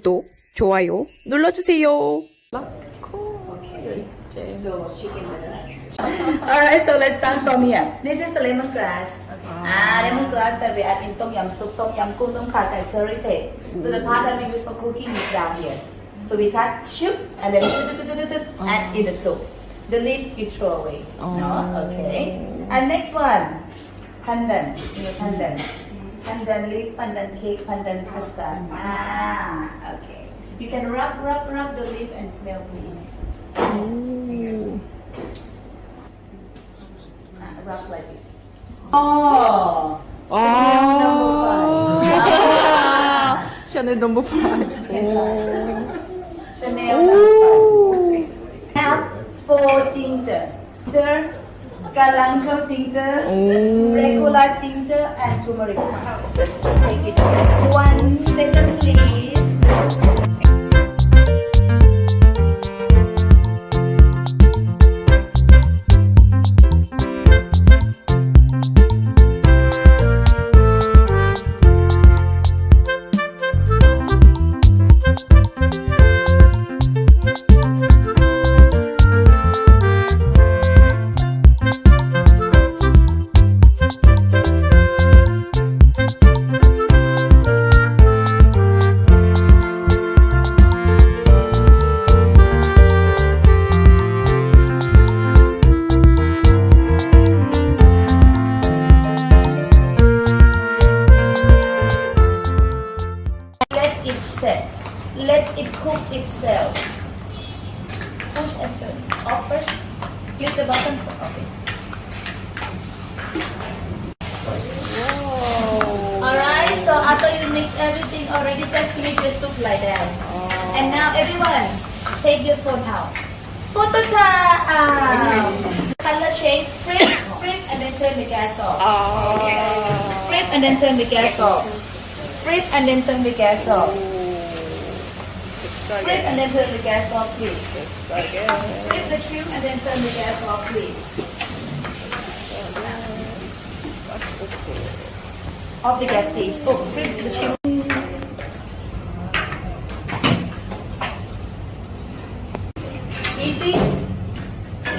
구독, 좋아요 눌러주세요. So chicken dinner. Alright, so let's start from here. This is the lemongrass. Lemongrass that we add in tom yum soup, tom yum goong, tom kha gai, curry paste. So the part that we use for cooking is down here. So we cut, shoot, and then add in the soup. The leaf you throw away. No, okay. And next one, pandan. You know pandan. Pandan leaf, pandan cake, pandan custard. Okay. You can rub the leaf and smell, please. Rub like this. Oh, Chanel number 5. Chanel number 5. Now for ginger. Galangal ginger, regular ginger, and turmeric. Just take it 1 second, please. Set. Let it cook itself. Push and turn. Off first. Click the button. Okay. Alright, so after you mix everything already, just leave the soup like that. And now everyone, take your phone out. Photo time! Color change, flip, and then turn the gas off. Flip and then turn the gas off. Flip and then turn the gas off. Flip and then turn the gas off, please. Flip the shrimp and then turn the gas off, please. Off the gas, please. Oh, flip the shrimp. Easy?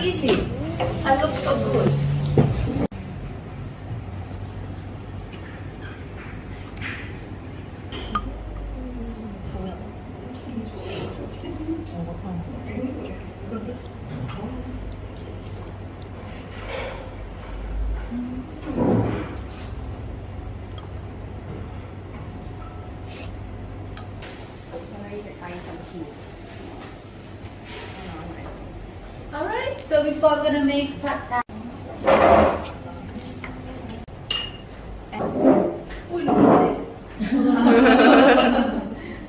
Easy. That looks so good. Alright, so before we're gonna make pad thai. Uy, look at it.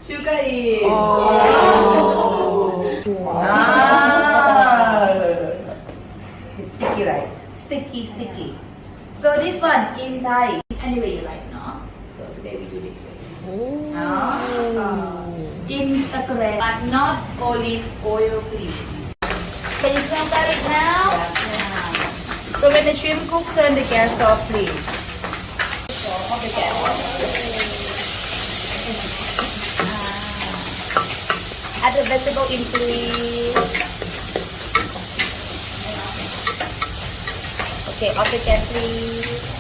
Sugar in. It's sticky, right? Sticky. So this one in Thai, anyway you like, no? So today we do this way. Instagram, but not olive oil, please. Can you smell garlic now? So when the shrimp cooks, turn the gas off, please. So off the gas. Add the vegetable in, please. Okay, off the gas, please.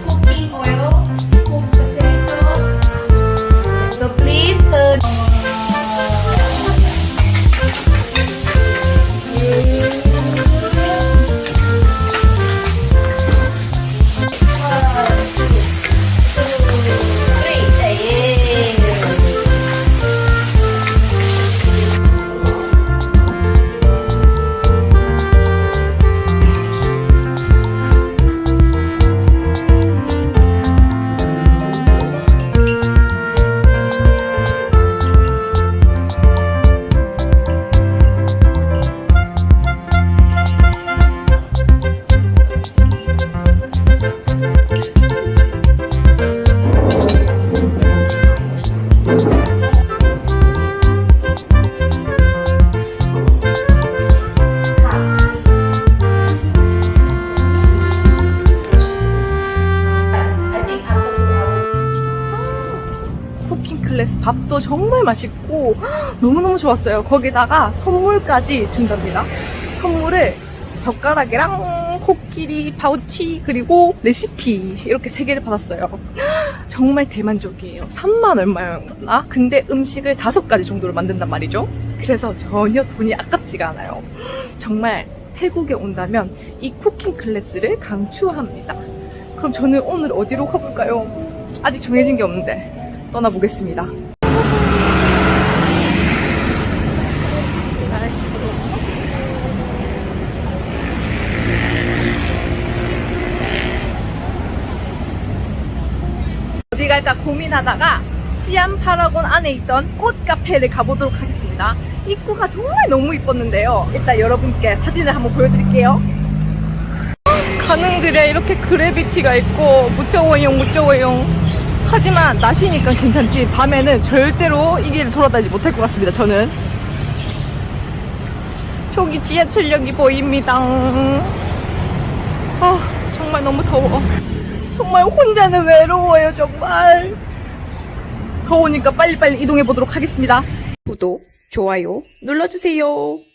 Cooking oil, cooked potato. So please turn. I think after 2 hours. 쿠킹 클래스 밥도 정말 맛있고 너무너무 좋았어요. 거기다가 선물까지 준답니다. 선물을 젓가락이랑 코끼리 파우치 그리고 레시피 이렇게 3개를 받았어요. 정말 대만족이에요. 3만 얼마였나? 근데 음식을 5가지 정도로 만든단 말이죠. 그래서 전혀 돈이 아깝지가 않아요. 정말 태국에 온다면 이 쿠킹 클래스를 강추합니다. 그럼 저는 오늘 어디로 가볼까요? 아직 정해진 게 없는데 떠나보겠습니다. 날씨도 어디 갈까 고민하다가 치안 파라곤 안에 있던 꽃 카페를 가보도록 하겠습니다. 입구가 정말 너무 이뻤는데요. 일단 여러분께 사진을 한번 보여드릴게요. 가는 길에 이렇게 그래비티가 있고 무쩌워용 하지만 낮이니까 괜찮지 밤에는 절대로 이 길을 돌아다니지 못할 것 같습니다. 저는 저기 지하철역이 보입니다. 아 정말 너무 더워. 정말 혼자는 외로워요. 정말 더우니까 빨리빨리 이동해 보도록 하겠습니다. 구독, 좋아요 눌러주세요.